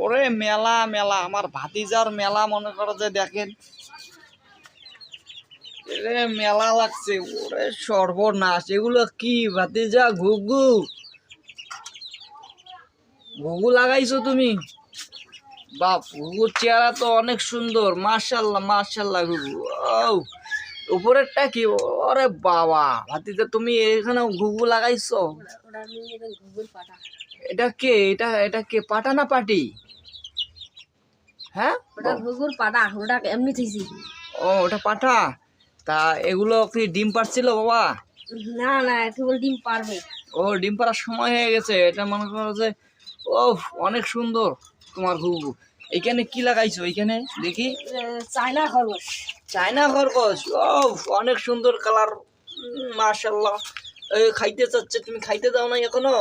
ওরে মেলা মেলা আমার ভাতিজার মেলা মনে করো যে দেখেন এরে মেলা লাগছে। ওরে সর্বনাশ, এগুলো কি ভাতিজা? ঘুঘু ঘুঘু লাগাইছো তুমি? বাপ, ঘুঘুর চেহারা তো অনেক সুন্দর, মাশাল্লাহ মাশাল্লাহ। ঘুঘু ও উপরেরটা কি? ওরে বাবা ভাতিজা, তুমি এখানে ঘুঘু লাগাইছো? এটা কে? এটা কে, পাটা না পাটি? হ্যাঁ, ওটা ঘুঘুর পাটা, ওটা এমনি থইছি। ও ওটা পাঠা। তা এগুলো কি ডিম পাড়ছিল বাবা? না না, কেবল ডিম পারবে। ও ডিম পাড়ার সময় হয়ে গেছে, এটা মনে করো যে ও অনেক সুন্দর তোমার ঘুঘু। এখানে কি লাগাইছো? এখানে দেখি চায়না খরগোশ। চায়না খরগোশ। ও অনেক সুন্দর কালার, মাশাল্লাহ। খাইতে চাচ্ছে, তুমি খাইতে দাও না এখনো?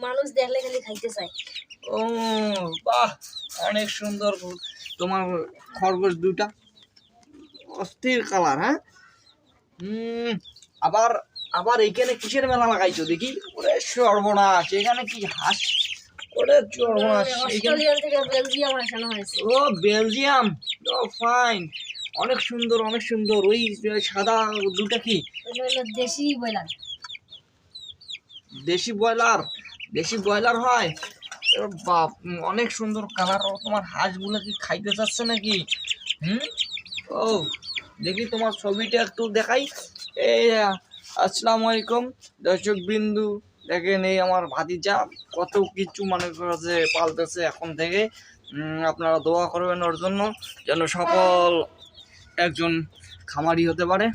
মানুষ দেখলে খালি খাইতে চায়। ও বাহ, অনেক সুন্দর তোমার খরগোশ দুটা, অস্থির কালার। হ্যাঁ, আবার আবার এইখানে কিসের মেলা লাগাইছো দেখি? ওরে সর্বনাশ, এখানে কি হাঁস? ওরে সর্বনাশ, অস্ট্রেলিয়া থেকে বেলজিয়াম আসানো হয়েছে। ও বেলজিয়াম, ও ফাইন, অনেক সুন্দর অনেক সুন্দর। ওই সাদা দুটা কি? ওটা হলো দেশি ব্রয়লার। দেশি ব্রয়লার? দেশি ব্রয়লার হয়? এ বাপ, অনেক সুন্দর কালার। তোমার হাঁসগুলো কি খাইতে চাচ্ছে নাকি? হুম, ও দেখি তোমার ছবিটা একটু দেখাই। এই আসসালামু আলাইকুম দর্শক বিন্দু, দেখেন এই আমার ভাতিজা কত কিছু মনে করো যে পালতেছে এখন থেকে। আপনারা দোয়া করবেন ওর জন্য, যেন সফল একজন খামারি হতে পারে।